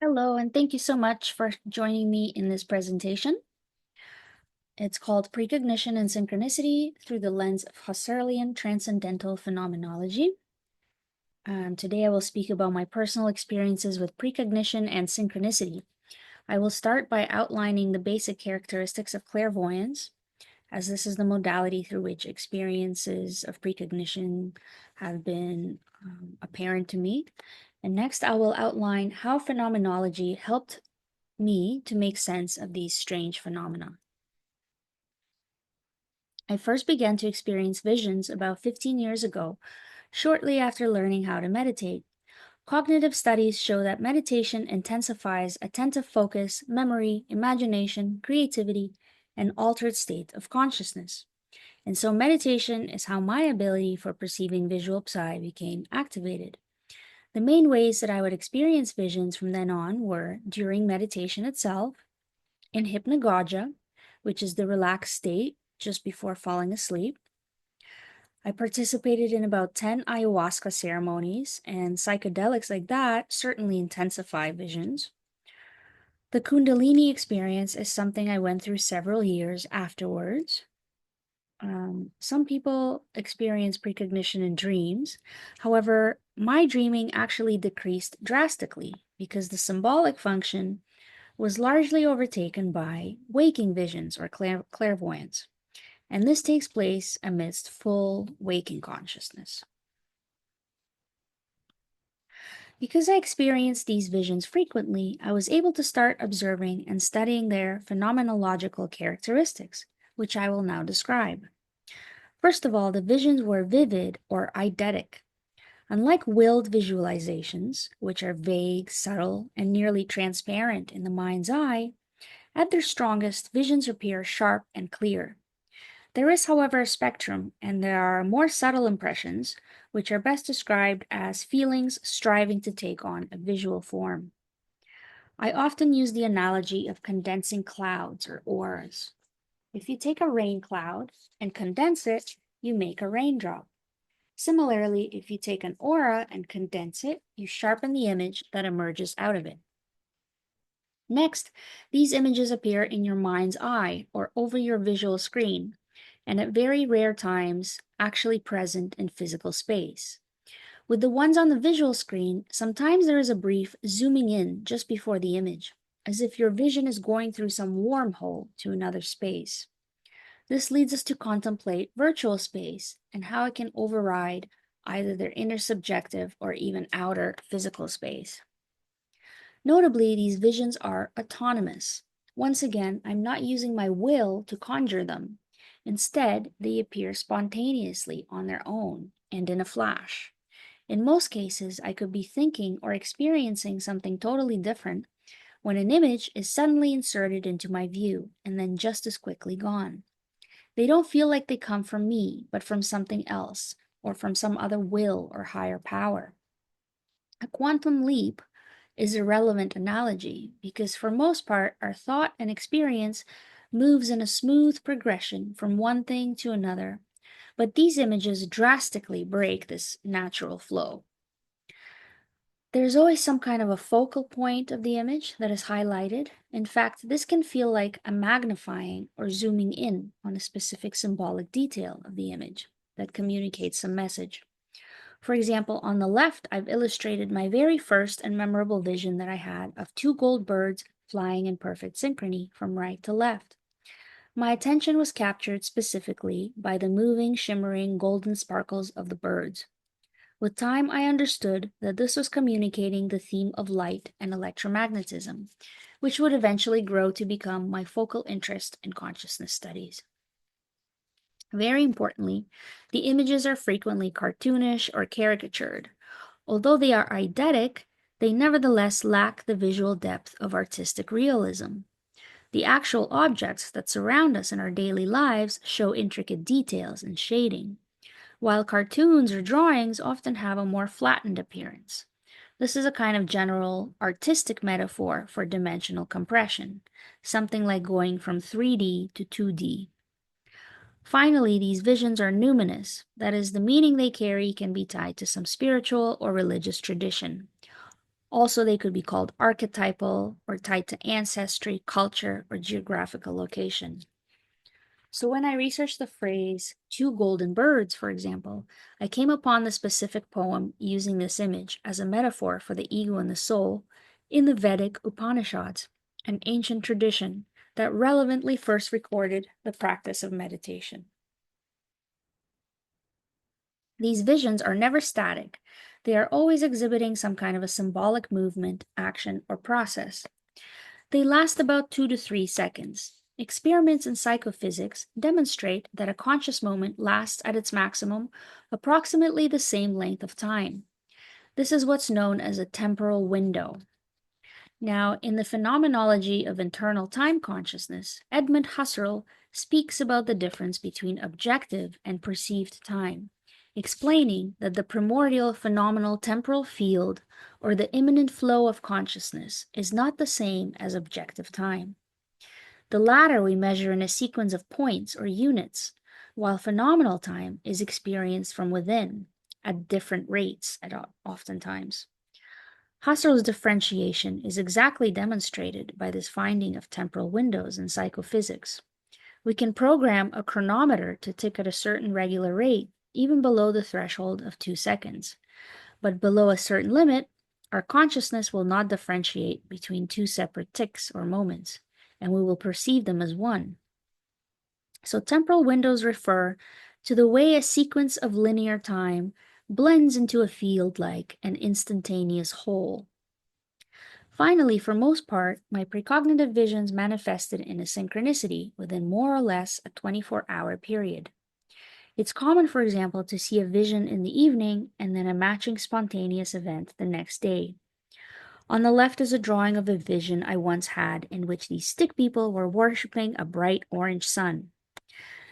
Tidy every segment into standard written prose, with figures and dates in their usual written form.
Hello, and thank you so much for joining me in this presentation. It's called Precognition and Synchronicity through the lens of Husserlian Transcendental Phenomenology. Today I will speak about my personal experiences with precognition and synchronicity. I will start by outlining the basic characteristics of clairvoyance, as this is the modality through which experiences of precognition have been apparent to me. And next, I will outline how phenomenology helped me to make sense of these strange phenomena. I first began to experience visions about 15 years ago, shortly after learning how to meditate. Cognitive studies show that meditation intensifies attentive focus, memory, imagination, creativity, and altered state of consciousness. And so meditation is how my ability for perceiving visual psi became activated. The main ways that I would experience visions from then on were during meditation itself, in hypnagogia, which is the relaxed state just before falling asleep. I participated in about 10 ayahuasca ceremonies, and psychedelics like that certainly intensify visions. The Kundalini experience is something I went through several years afterwards. Some people experience precognition in dreams. However, my dreaming actually decreased drastically because the symbolic function was largely overtaken by waking visions or clairvoyance, and this takes place amidst full waking consciousness. Because I experienced these visions frequently, I was able to start observing and studying their phenomenological characteristics, which I will now describe. First of all, the visions were vivid or eidetic. Unlike willed visualizations, which are vague, subtle, and nearly transparent in the mind's eye, at their strongest, visions appear sharp and clear. There is, however, a spectrum, and there are more subtle impressions, which are best described as feelings striving to take on a visual form. I often use the analogy of condensing clouds or auras. If you take a rain cloud and condense it, you make a raindrop. Similarly, if you take an aura and condense it, you sharpen the image that emerges out of it. Next, these images appear in your mind's eye or over your visual screen, and at very rare times, actually present in physical space. With the ones on the visual screen, sometimes there is a brief zooming in just before the image, as if your vision is going through some wormhole to another space. This leads us to contemplate virtual space and how it can override either their inner subjective or even outer physical space. Notably, these visions are autonomous. Once again, I'm not using my will to conjure them. Instead, they appear spontaneously on their own and in a flash. In most cases, I could be thinking or experiencing something totally different when an image is suddenly inserted into my view and then just as quickly gone. They don't feel like they come from me, but from something else or from some other will or higher power. A quantum leap is a relevant analogy because for most part, our thought and experience moves in a smooth progression from one thing to another, but these images drastically break this natural flow. There's always some kind of a focal point of the image that is highlighted. In fact, this can feel like a magnifying or zooming in on a specific symbolic detail of the image that communicates some message. For example, on the left, I've illustrated my very first and memorable vision that I had of two gold birds flying in perfect synchrony from right to left. My attention was captured specifically by the moving, shimmering, golden sparkles of the birds. With time, I understood that this was communicating the theme of light and electromagnetism, which would eventually grow to become my focal interest in consciousness studies. Very importantly, the images are frequently cartoonish or caricatured. Although they are eidetic, they nevertheless lack the visual depth of artistic realism. The actual objects that surround us in our daily lives show intricate details and shading, while cartoons or drawings often have a more flattened appearance. This is a kind of general artistic metaphor for dimensional compression, something like going from 3D to 2D. Finally, these visions are numinous, that is, the meaning they carry can be tied to some spiritual or religious tradition. Also, they could be called archetypal or tied to ancestry, culture, or geographical location. So, when I researched the phrase two golden birds, for example, I came upon the specific poem using this image as a metaphor for the ego and the soul in the Vedic Upanishads, an ancient tradition that relevantly first recorded the practice of meditation. These visions are never static. They are always exhibiting some kind of a symbolic movement, action, or process. They last about 2 to 3 seconds. Experiments in psychophysics demonstrate that a conscious moment lasts at its maximum approximately the same length of time. This is what's known as a temporal window. Now, in the Phenomenology of Internal Time Consciousness, Edmund Husserl speaks about the difference between objective and perceived time, explaining that the primordial phenomenal temporal field, or the immanent flow of consciousness, is not the same as objective time. The latter we measure in a sequence of points or units, while phenomenal time is experienced from within at different rates oftentimes. Husserl's differentiation is exactly demonstrated by this finding of temporal windows in psychophysics. We can program a chronometer to tick at a certain regular rate, even below the threshold of 2 seconds. But below a certain limit, our consciousness will not differentiate between two separate ticks or moments, and we will perceive them as one. So temporal windows refer to the way a sequence of linear time blends into a field like an instantaneous whole. Finally, for most part, my precognitive visions manifested in a synchronicity within more or less a 24-hour period. It's common, for example, to see a vision in the evening and then a matching spontaneous event the next day. On the left is a drawing of a vision I once had in which these stick people were worshipping a bright orange sun.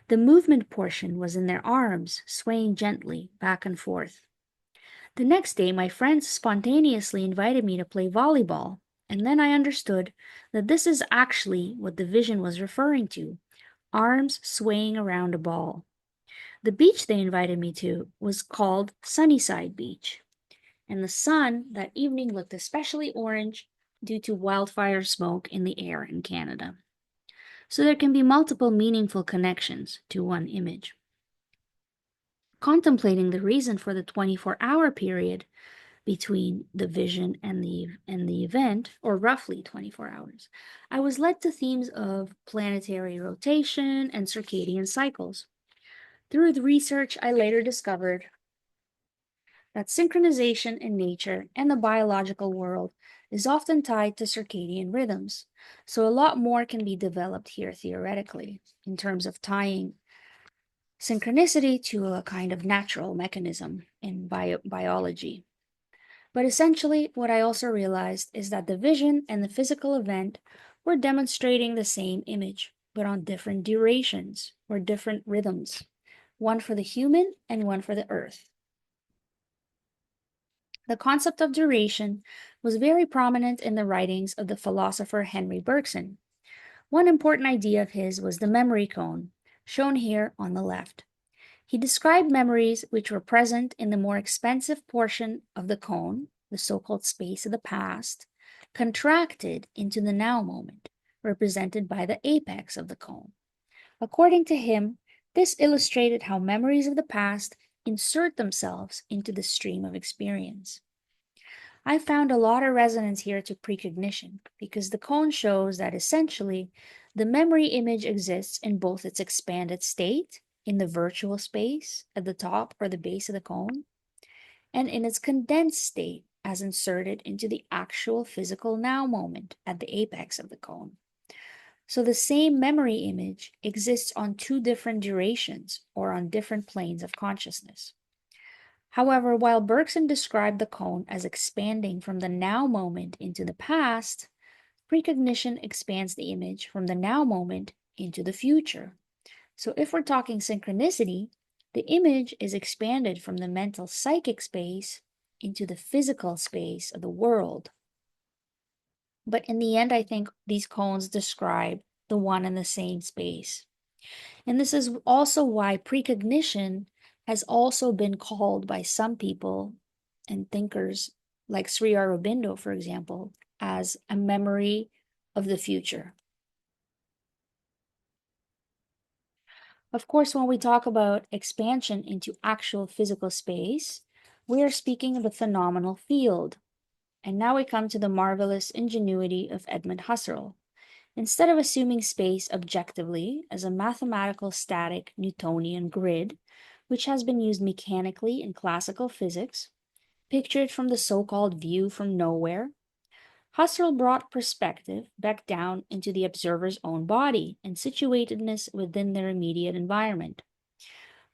The movement portion was in their arms, swaying gently back and forth. The next day, my friends spontaneously invited me to play volleyball, and then I understood that this is actually what the vision was referring to: arms swaying around a ball. The beach they invited me to was called Sunnyside Beach, and the sun that evening looked especially orange due to wildfire smoke in the air in Canada. So there can be multiple meaningful connections to one image. Contemplating the reason for the 24-hour period between the vision and the event, or roughly 24 hours, I was led to themes of planetary rotation and circadian cycles. Through the research, I later discovered that synchronization in nature and the biological world is often tied to circadian rhythms. So a lot more can be developed here theoretically in terms of tying synchronicity to a kind of natural mechanism in biology. But essentially, what I also realized is that the vision and the physical event were demonstrating the same image, but on different durations or different rhythms, one for the human and one for the earth. The concept of duration was very prominent in the writings of the philosopher Henry Bergson. One important idea of his was the memory cone, shown here on the left. He described memories which were present in the more expansive portion of the cone, the so-called space of the past, contracted into the now moment, represented by the apex of the cone. According to him, this illustrated how memories of the past insert themselves into the stream of experience. I found a lot of resonance here to precognition because the cone shows that essentially the memory image exists in both its expanded state, in the virtual space at the top or the base of the cone, and in its condensed state as inserted into the actual physical now moment at the apex of the cone. So the same memory image exists on two different durations or on different planes of consciousness. However, while Bergson described the cone as expanding from the now moment into the past, precognition expands the image from the now moment into the future. So if we're talking synchronicity, the image is expanded from the mental psychic space into the physical space of the world. But in the end, I think these cones describe the one and the same space. And this is also why precognition has also been called by some people and thinkers like Sri Aurobindo, for example, as a memory of the future. Of course, when we talk about expansion into actual physical space, we are speaking of the phenomenal field. And now we come to the marvelous ingenuity of Edmund Husserl. Instead of assuming space objectively as a mathematical static Newtonian grid, which has been used mechanically in classical physics, pictured from the so-called view from nowhere, Husserl brought perspective back down into the observer's own body and situatedness within their immediate environment.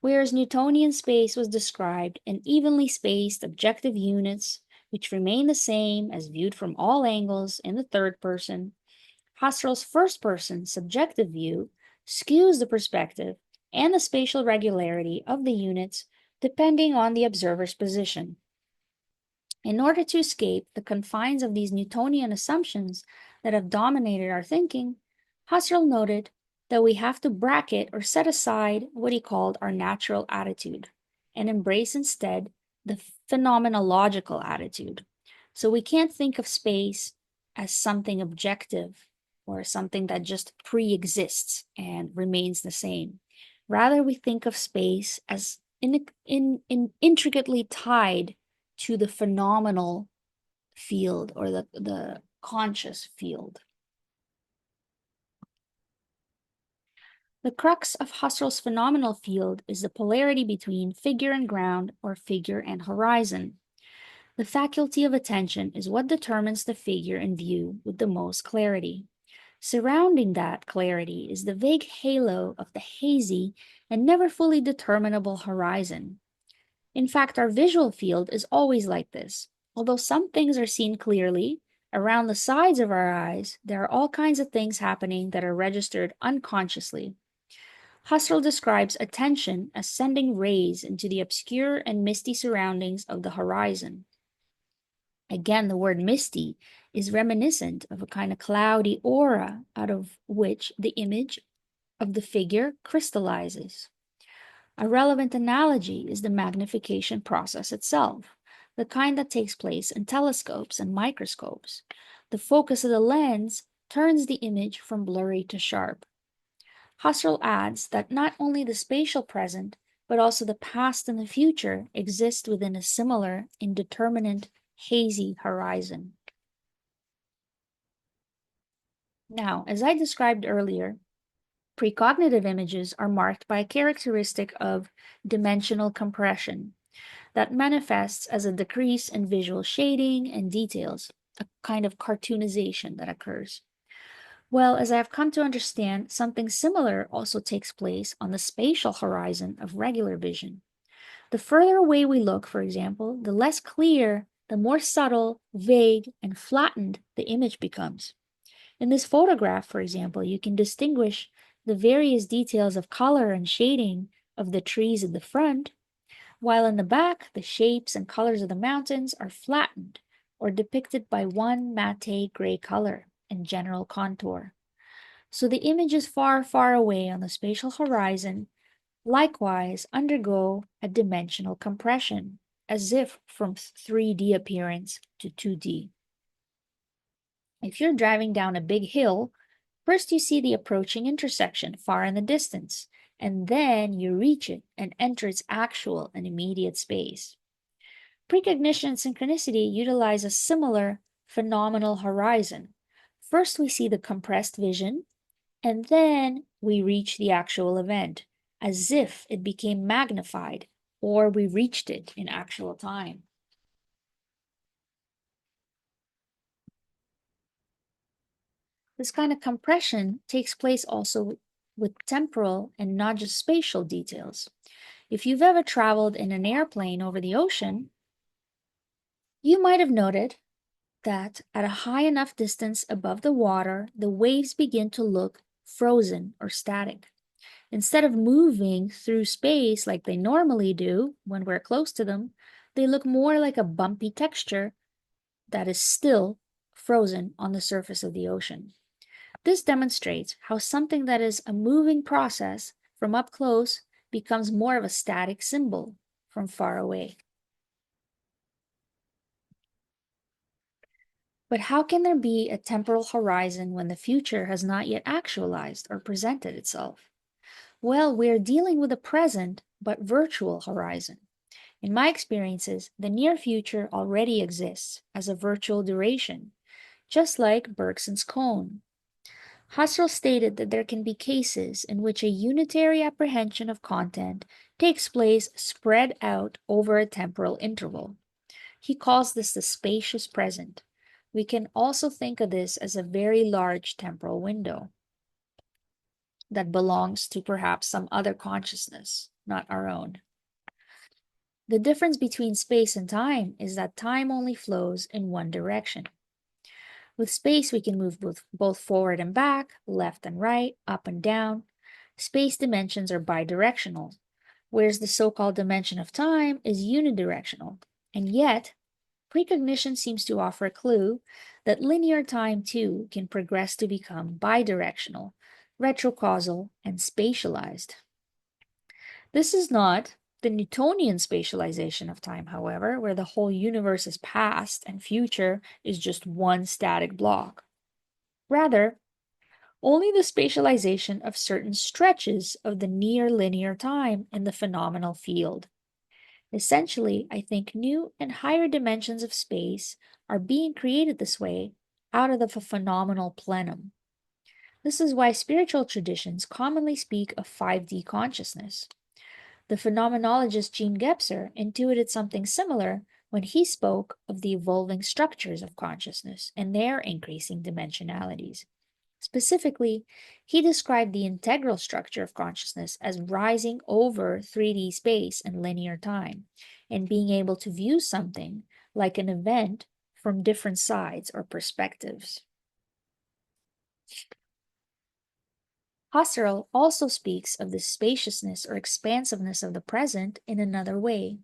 Whereas Newtonian space was described in evenly spaced objective units which remain the same as viewed from all angles in the third person, Husserl's first person subjective view skews the perspective and the spatial regularity of the units depending on the observer's position. In order to escape the confines of these Newtonian assumptions that have dominated our thinking, Husserl noted that we have to bracket or set aside what he called our natural attitude and embrace instead the phenomenological attitude. So we can't think of space as something objective or something that just pre-exists and remains the same. Rather, we think of space as intricately tied to the phenomenal field or the conscious field. The crux of Husserl's phenomenal field is the polarity between figure and ground or figure and horizon. The faculty of attention is what determines the figure in view with the most clarity. Surrounding that clarity is the vague halo of the hazy and never fully determinable horizon. In fact, our visual field is always like this. Although some things are seen clearly, around the sides of our eyes, there are all kinds of things happening that are registered unconsciously. Husserl describes attention as sending rays into the obscure and misty surroundings of the horizon. Again, the word misty is reminiscent of a kind of cloudy aura out of which the image of the figure crystallizes. A relevant analogy is the magnification process itself, the kind that takes place in telescopes and microscopes. The focus of the lens turns the image from blurry to sharp. Husserl adds that not only the spatial present, but also the past and the future exist within a similar, indeterminate, hazy horizon. Now, as I described earlier, precognitive images are marked by a characteristic of dimensional compression that manifests as a decrease in visual shading and details, a kind of cartoonization that occurs. Well, as I have come to understand, something similar also takes place on the spatial horizon of regular vision. The further away we look, for example, the less clear, the more subtle, vague, and flattened the image becomes. In this photograph, for example, you can distinguish the various details of color and shading of the trees at the front, while in the back, the shapes and colors of the mountains are flattened or depicted by one matte gray color and general contour. So the images far, far away on the spatial horizon likewise undergo a dimensional compression, as if from 3D appearance to 2D. If you're driving down a big hill, first you see the approaching intersection far in the distance, and then you reach it and enter its actual and immediate space. Precognition and synchronicity utilize a similar phenomenal horizon. First we see the compressed vision, and then we reach the actual event, as if it became magnified or we reached it in actual time. This kind of compression takes place also with temporal and not just spatial details. If you've ever traveled in an airplane over the ocean, you might have noted that at a high enough distance above the water, the waves begin to look frozen or static. Instead of moving through space like they normally do when we're close to them, they look more like a bumpy texture that is still frozen on the surface of the ocean. This demonstrates how something that is a moving process from up close becomes more of a static symbol from far away. But how can there be a temporal horizon when the future has not yet actualized or presented itself? Well, we're dealing with a present but virtual horizon. In my experiences, the near future already exists as a virtual duration, just like Bergson's cone. Husserl stated that there can be cases in which a unitary apprehension of content takes place spread out over a temporal interval. He calls this the spacious present. We can also think of this as a very large temporal window that belongs to perhaps some other consciousness, not our own. The difference between space and time is that time only flows in one direction. With space, we can move both forward and back, left and right, up and down. Space dimensions are bidirectional, whereas the so-called dimension of time is unidirectional. And yet, precognition seems to offer a clue that linear time too can progress to become bidirectional, retrocausal, and spatialized. This is not the Newtonian spatialization of time, however, where the whole universe's past and future is just one static block. Rather, only the spatialization of certain stretches of the near linear time in the phenomenal field. Essentially, I think new and higher dimensions of space are being created this way out of the phenomenal plenum. This is why spiritual traditions commonly speak of 5D consciousness. The phenomenologist Jean Gebser intuited something similar when he spoke of the evolving structures of consciousness and their increasing dimensionalities. Specifically, he described the integral structure of consciousness as rising over 3D space and linear time, and being able to view something like an event from different sides or perspectives. Husserl also speaks of the spaciousness or expansiveness of the present in another way.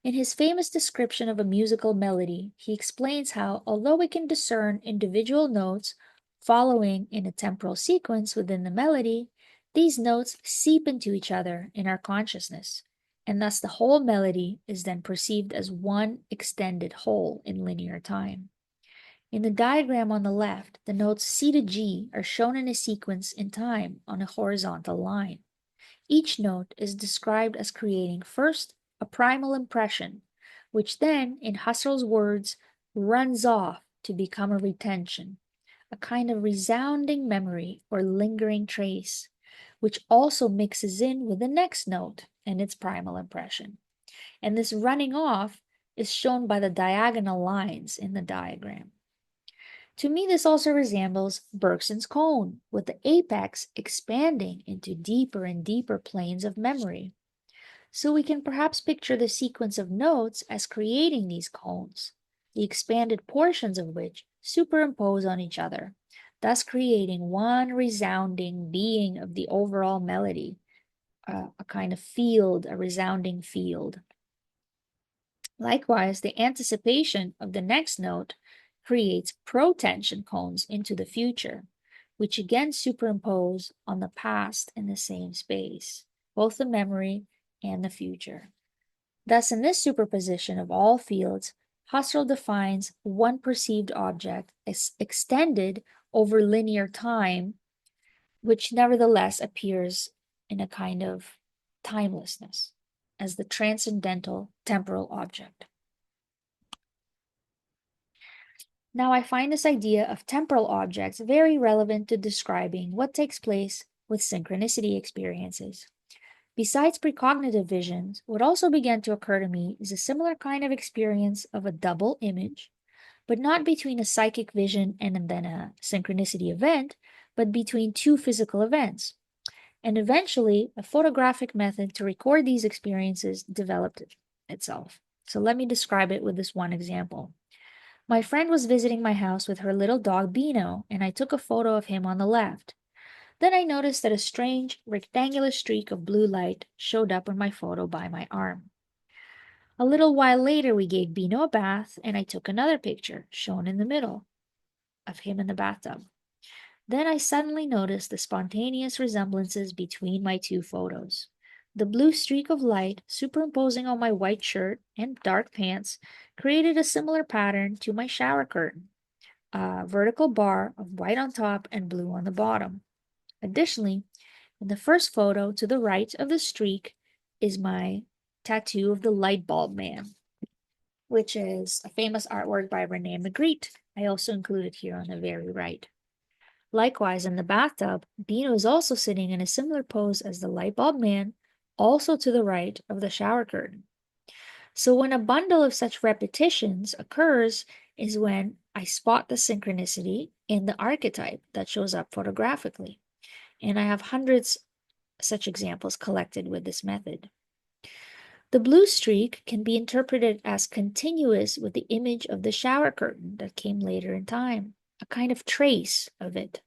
In his famous description of a musical melody, he explains how, although we can discern individual notes following in a temporal sequence within the melody, these notes seep into each other in our consciousness, and thus the whole melody is then perceived as one extended whole in linear time. In the diagram on the left, the notes C to G are shown in a sequence in time on a horizontal line. Each note is described as creating first a primal impression, which then, in Husserl's words, runs off to become a retention, a kind of resounding memory or lingering trace, which also mixes in with the next note and its primal impression. And this running off is shown by the diagonal lines in the diagram. To me, this also resembles Bergson's cone, with the apex expanding into deeper and deeper planes of memory. So we can perhaps picture the sequence of notes as creating these cones, the expanded portions of which superimpose on each other, thus creating one resounding being of the overall melody, a kind of field, a resounding field. Likewise, the anticipation of the next note creates protension cones into the future, which again superimpose on the past in the same space, both the memory and the future. Thus, in this superposition of all fields, Husserl defines one perceived object as extended over linear time, which nevertheless appears in a kind of timelessness as the transcendental temporal object. Now, I find this idea of temporal objects very relevant to describing what takes place with synchronicity experiences. Besides precognitive visions, what also began to occur to me is a similar kind of experience of a double image, but not between a psychic vision and then a synchronicity event, but between two physical events. And eventually, a photographic method to record these experiences developed itself. So let me describe it with this one example. My friend was visiting my house with her little dog Beano, and I took a photo of him on the left. Then I noticed that a strange, rectangular streak of blue light showed up on my photo by my arm. A little while later, we gave Beano a bath, and I took another picture, shown in the middle, of him in the bathtub. Then I suddenly noticed the spontaneous resemblances between my two photos. The blue streak of light superimposing on my white shirt and dark pants created a similar pattern to my shower curtain. a vertical bar of white on top and blue on the bottom. Additionally, in the first photo to the right of the streak is my tattoo of the light bulb man, which is a famous artwork by Rene Magritte. I also include it here on the very right. Likewise, in the bathtub, Bino is also sitting in a similar pose as the light bulb man, also to the right of the shower curtain. So when a bundle of such repetitions occurs is when I spot the synchronicity in the archetype that shows up photographically. And I have hundreds such examples collected with this method. The blue streak can be interpreted as continuous with the image of the shower curtain that came later in time, a kind of trace of it.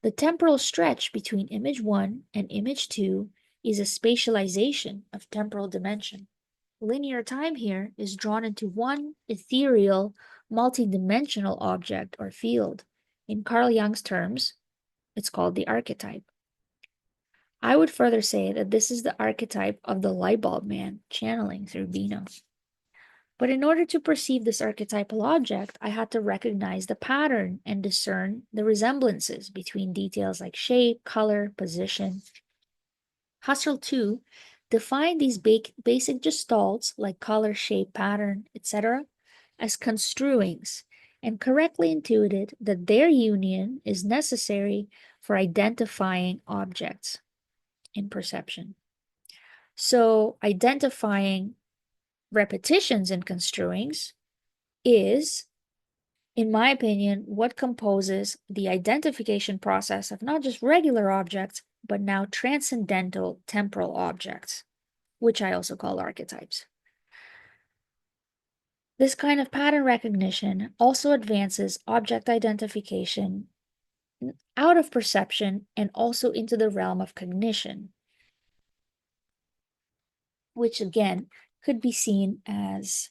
The temporal stretch between image 1 and image 2 is a spatialization of temporal dimension. Linear time here is drawn into one ethereal, multidimensional object or field. In Carl Jung's terms, it's called the archetype. I would further say that this is the archetype of the light bulb man channeling through Bino. But in order to perceive this archetypal object, I had to recognize the pattern and discern the resemblances between details like shape, color, position. Husserl, too, defined these basic gestalts like color, shape, pattern, etc., as construings, and correctly intuited that their union is necessary for identifying objects in perception. So, identifying repetitions and construings is, in my opinion, what composes the identification process of not just regular objects, but now transcendental temporal objects, which I also call archetypes. This kind of pattern recognition also advances object identification out of perception and also into the realm of cognition, which again could be seen as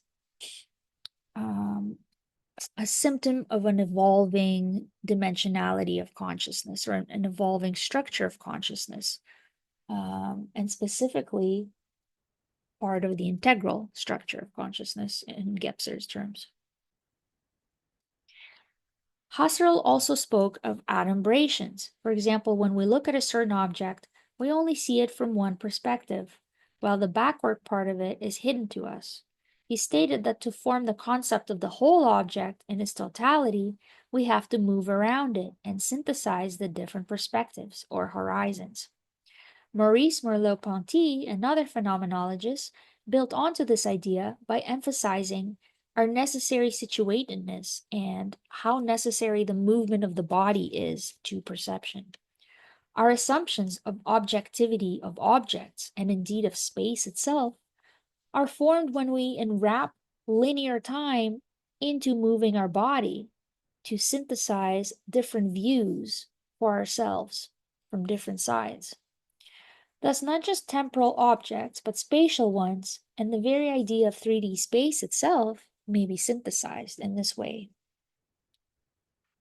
a symptom of an evolving dimensionality of consciousness or an evolving structure of consciousness, and specifically part of the integral structure of consciousness in Gebser's terms. Husserl also spoke of adumbrations. For example, when we look at a certain object, we only see it from one perspective, while the backward part of it is hidden to us. He stated that to form the concept of the whole object in its totality, we have to move around it and synthesize the different perspectives or horizons. Maurice Merleau-Ponty, another phenomenologist, built onto this idea by emphasizing our necessary situatedness and how necessary the movement of the body is to perception. Our assumptions of objectivity of objects, and indeed of space itself, are formed when we enwrap linear time into moving our body to synthesize different views for ourselves from different sides. Thus, not just temporal objects, but spatial ones, and the very idea of 3D space itself may be synthesized in this way.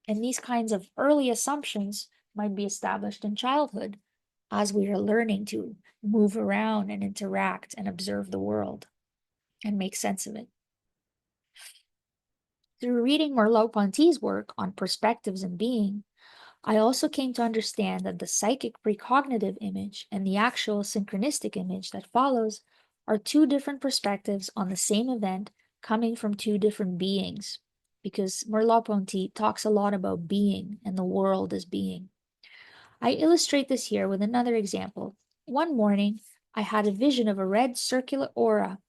And these kinds of early assumptions might be established in childhood as we are learning to move around and interact and observe the world and make sense of it. Through reading Merleau-Ponty's work on perspectives and being, I also came to understand that the psychic precognitive image and the actual synchronistic image that follows are two different perspectives on the same event coming from two different beings, because Merleau-Ponty talks a lot about being and the world as being. I illustrate this here with another example. One morning, I had a vision of a red circular aura,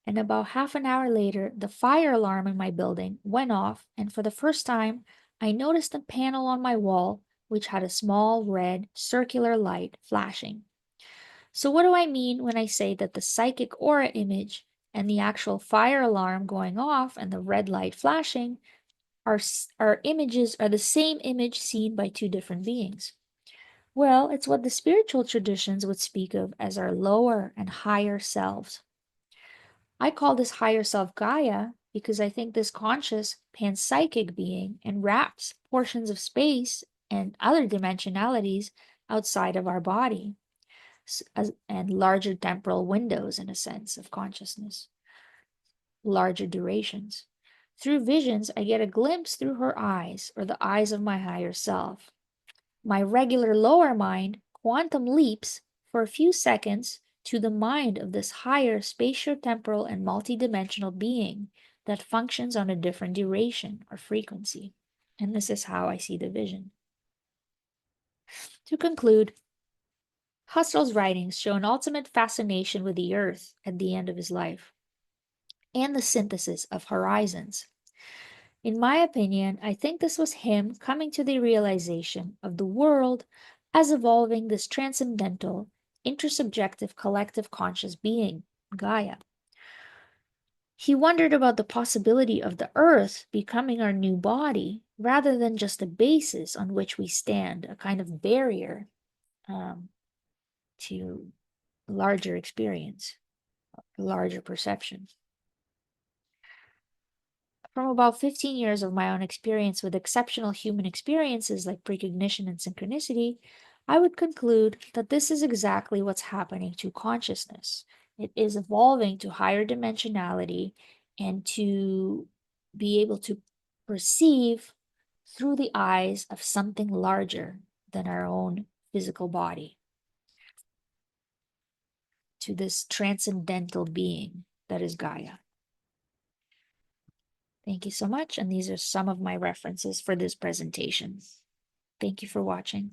and about half an hour later, the fire alarm in my building went off, and for the first time, I noticed a panel on my wall which had a small red circular light flashing. So what do I mean when I say that the psychic aura image and the actual fire alarm going off and the red light flashing are images are the same image seen by two different beings? Well, it's what the spiritual traditions would speak of as our lower and higher selves. I call this higher self Gaia because I think this conscious panpsychic being enwraps portions of space and other dimensionalities outside of our body and larger temporal windows, in a sense, of consciousness, larger durations. Through visions, I get a glimpse through her eyes, or the eyes of my higher self. My regular lower mind quantum leaps for a few seconds to the mind of this higher spatio-temporal and multidimensional being that functions on a different duration or frequency. And this is how I see the vision. To conclude, Husserl's writings show an ultimate fascination with the earth at the end of his life and the synthesis of horizons. In my opinion, I think this was him coming to the realization of the world as evolving this transcendental, intersubjective collective conscious being, Gaia. He wondered about the possibility of the earth becoming our new body rather than just a basis on which we stand, a kind of barrier to larger experience, larger perception. From about 15 years of my own experience with exceptional human experiences like precognition and synchronicity, I would conclude that this is exactly what's happening to consciousness. It is evolving to higher dimensionality and to be able to perceive through the eyes of something larger than our own physical body, to this transcendental being that is Gaia. Thank you so much, and these are some of my references for this presentation. Thank you for watching.